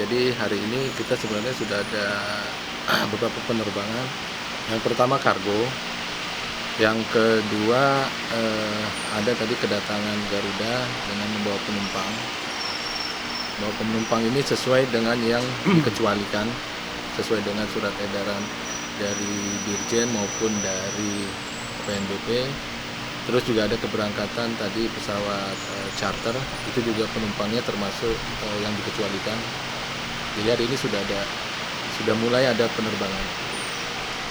Jadi hari ini kita sebenarnya sudah ada beberapa penerbangan. Yang pertama kargo, yang kedua ada tadi kedatangan Garuda dengan membawa penumpang. Bahwa penumpang ini sesuai dengan yang dikecualikan, sesuai dengan surat edaran dari Dirjen maupun dari PNBP. Terus juga ada keberangkatan tadi pesawat charter, itu juga penumpangnya termasuk yang dikecualikan. Jadi hari ini sudah mulai ada penerbangan.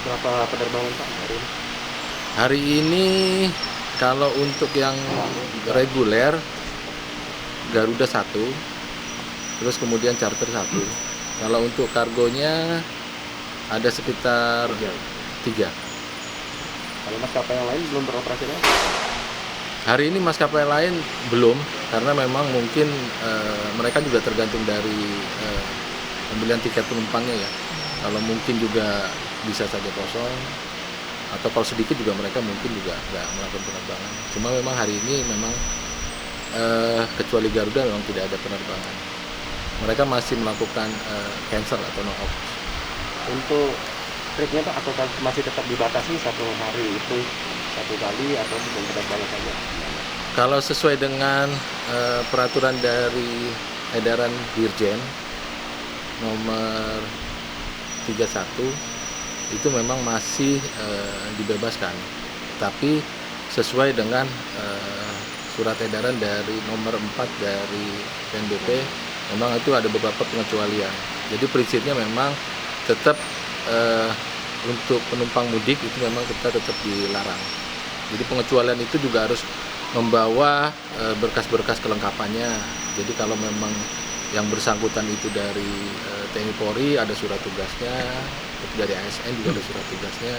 Berapa penerbangan Pak hari ini? Hari ini kalau untuk yang reguler Garuda 1, terus kemudian charter 1. Kalau untuk kargonya ada sekitar 3. Kalau maskapai yang lain belum beroperasi kan? Hari ini maskapai lain belum, karena memang mungkin mereka juga tergantung dari pembelian tiket penumpangnya ya. Kalau mungkin juga bisa saja kosong, atau kalau sedikit juga mereka mungkin juga nggak melakukan penerbangan. Cuma memang hari ini memang kecuali Garuda memang tidak ada penerbangan. Mereka masih melakukan cancel atau no off. Untuk tripnya Pak, atau masih tetap dibatasi satu hari itu satu kali atau bukan penerbangan saja? Kalau sesuai dengan peraturan dari edaran Dirjen nomor 31 itu memang masih dibebaskan, tapi sesuai dengan surat edaran dari nomor 4 dari PNBP memang itu ada beberapa pengecualian. Jadi prinsipnya memang tetap untuk penumpang mudik itu memang kita tetap dilarang. Jadi pengecualian itu juga harus membawa berkas-berkas kelengkapannya. Jadi kalau memang yang bersangkutan itu dari TNI Polri ada surat tugasnya, dari ASN juga ada surat tugasnya,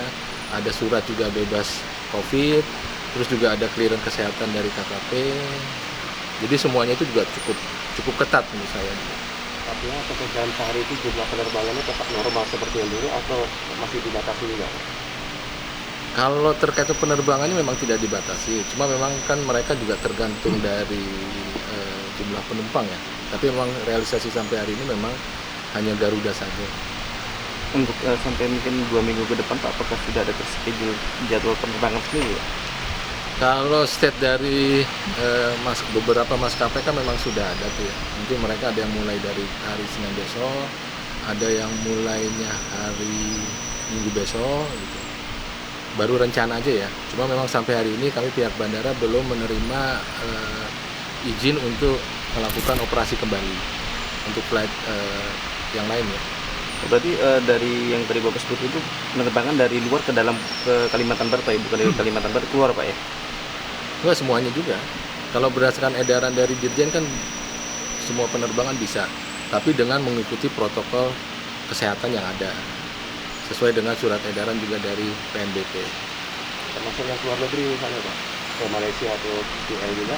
ada surat juga bebas COVID, terus juga ada clearance kesehatan dari KKP. Jadi semuanya itu juga cukup ketat menurut saya. Artinya pekerjaan sehari itu jumlah penerbangannya tetap normal seperti yang dulu atau masih dibatasi juga? Kalau terkait penerbangannya memang tidak dibatasi, cuma memang kan mereka juga tergantung dari jumlah penumpang ya. Tapi memang realisasi sampai hari ini memang hanya Garuda saja. Untuk sampai mungkin 2 minggu ke depan Pak, apakah sudah ada terschedule jadwal penerbangan sendiri Pak? Kalau state dari beberapa maskapai kan memang sudah ada tuh ya. Mungkin mereka ada yang mulai dari hari Senin besok, ada yang mulainya hari Minggu besok gitu. Baru rencana aja ya. Cuma memang sampai hari ini kami pihak bandara belum menerima izin untuk melakukan operasi kembali untuk flight yang lain ya. Berarti dari yang tadi Bapak sebut itu penerbangan dari luar ke dalam ke Kalimantan Barat Pak ya, bukan dari Kalimantan Barat keluar Pak ya? Enggak semuanya juga. Kalau berdasarkan edaran dari Dirjen kan semua penerbangan bisa, tapi dengan mengikuti protokol kesehatan yang ada. Sesuai dengan surat edaran juga dari PNBP. Termasuk yang keluar negeri misalnya Pak? Ke Malaysia atau KL juga?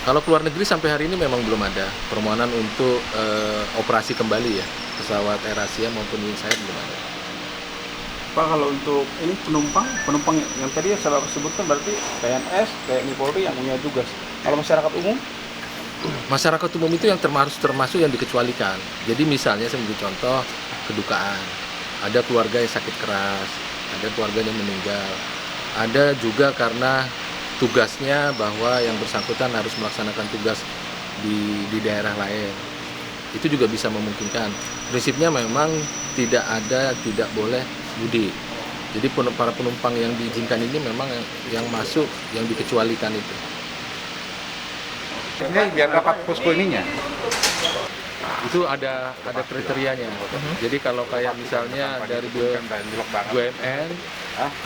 Kalau keluar negeri sampai hari ini memang belum ada permohonan untuk operasi kembali ya. Pesawat AirAsia maupun Wings Air belum ada. Pak, kalau untuk ini penumpang yang tadi saya sebutkan berarti PNS, TNI Polri yang punya tugas. Kalau masyarakat umum? Masyarakat umum itu yang termasuk yang dikecualikan. Jadi misalnya saya ambil contoh kedukaan. Ada keluarga yang sakit keras, ada keluarga yang meninggal. Ada juga karena tugasnya bahwa yang bersangkutan harus melaksanakan tugas di daerah lain. Itu juga bisa memungkinkan. Prinsipnya memang tidak boleh mudik. Jadi para penumpang yang diizinkan ini memang yang masuk yang dikecualikan itu. Ini biar dapat posko ininya. Itu ada kriterianya. Jadi kalau kayak misalnya dari BUMN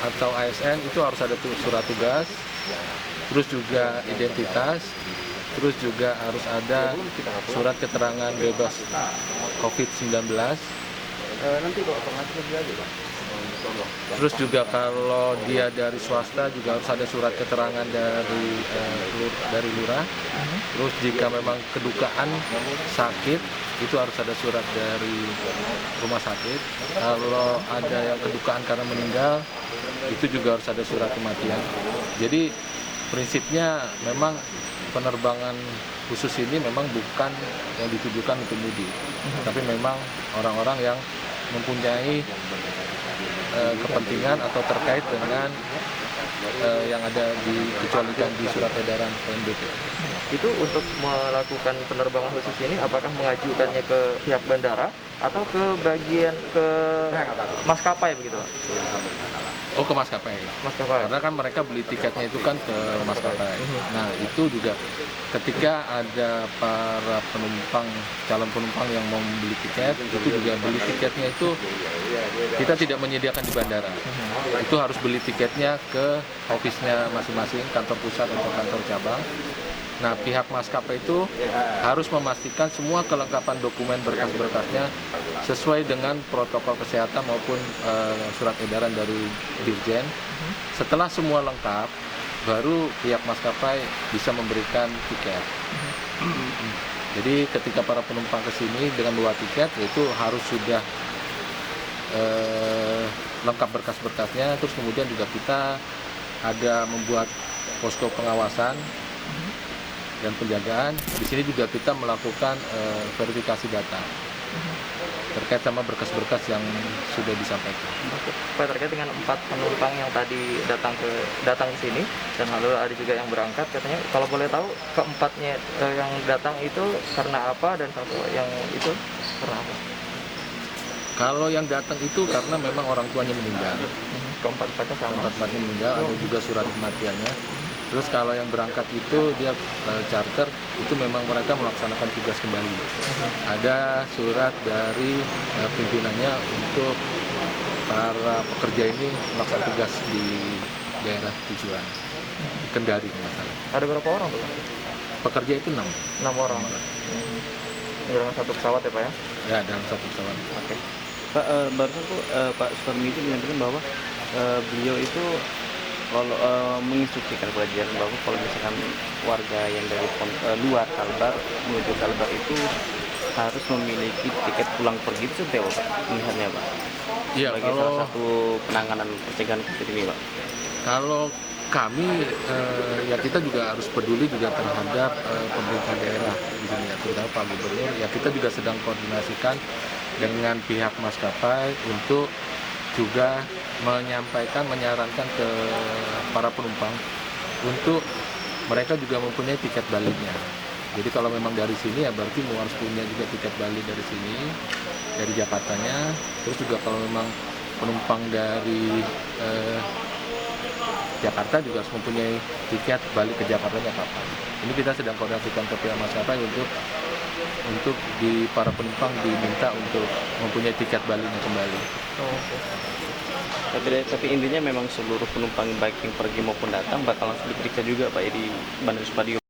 atau ASN itu harus ada surat tugas, terus juga identitas, terus juga harus ada surat keterangan bebas COVID-19. Nanti Pak, penghasilan dia aja Pak. Terus juga kalau dia dari swasta juga harus ada surat keterangan dari lurah. Terus jika memang kedukaan sakit itu harus ada surat dari rumah sakit. Kalau ada yang kedukaan karena meninggal itu juga harus ada surat kematian. Jadi prinsipnya memang penerbangan khusus ini memang bukan yang ditujukan untuk mudik, tapi memang orang-orang yang mempunyai kepentingan atau terkait dengan yang ada dikecualikan di surat edaran PNBP. Itu untuk melakukan penerbangan khusus ini apakah mengajukannya ke pihak bandara atau ke bagian ke maskapai begitu Pak? Oh, ke maskapai. Maskapai. Karena kan mereka beli tiketnya itu kan ke maskapai. Nah, itu juga ketika ada para penumpang, calon penumpang yang mau membeli tiket, itu juga beli tiketnya itu kita tidak menyediakan di bandara. Itu harus beli tiketnya ke office-nya masing-masing, kantor pusat atau kantor cabang. Nah, pihak maskapai itu harus memastikan semua kelengkapan dokumen berkas-berkasnya sesuai dengan protokol kesehatan maupun surat edaran dari Dirjen. Setelah semua lengkap, baru pihak maskapai bisa memberikan tiket. Jadi ketika para penumpang ke sini dengan membawa tiket, itu harus sudah lengkap berkas-berkasnya. Terus kemudian juga kita ada membuat posko pengawasan dan penjagaan. Di sini juga kita melakukan verifikasi data terkait sama berkas-berkas yang sudah disampaikan. Pak, terkait dengan 4 penumpang yang tadi datang ke sini dan lalu ada juga yang berangkat, katanya kalau boleh tahu keempatnya yang datang itu karena apa dan satu yang itu karena apa? Kalau yang datang itu karena memang orang tuanya meninggal. Keempat-empatnya sama. Keempat-empatnya meninggal, ada juga surat kematiannya. Terus kalau yang berangkat itu dia charter, itu memang mereka melaksanakan tugas kembali. Ada surat dari pimpinannya untuk para pekerja ini melaksanakan tugas di daerah tujuan, Kendari masalah. Ada berapa orang tuh? Pekerja itu 6 orang. Dalam satu pesawat ya Pak ya? ya, dalam satu pesawat. Oke. Pak, barusan tuh Pak Sutarmi itu menyampaikan bahwa beliau itu kalau menginstruksikan pelajaran bahwa kalau misalkan warga yang dari luar Kalbar menuju Kalbar itu harus memiliki tiket pulang pergi, itu seperti apa Pak melihatnya Pak? Iya, Sebagai salah satu penanganan pencegahan COVID ini Pak. Kalau kami ya kita juga harus peduli juga terhadap pemerintah daerah di sini ya, terutama Pak Gubernur. Ya kita juga sedang koordinasikan dengan pihak maskapai untuk juga menyarankan ke para penumpang untuk mereka juga mempunyai tiket baliknya. Jadi kalau memang dari sini ya berarti harus punya juga tiket balik dari sini, dari Jakartanya. Terus juga kalau memang penumpang dari Jakarta juga harus mempunyai tiket balik ke Jakartanya kapan. Ini kita sedang koordinasikan ke pihak maskapai untuk di para penumpang diminta untuk mempunyai tiket baliknya kembali. Tapi intinya memang seluruh penumpang baik yang pergi maupun datang bakal langsung diperiksa juga Pak ya di Bandara Supadio.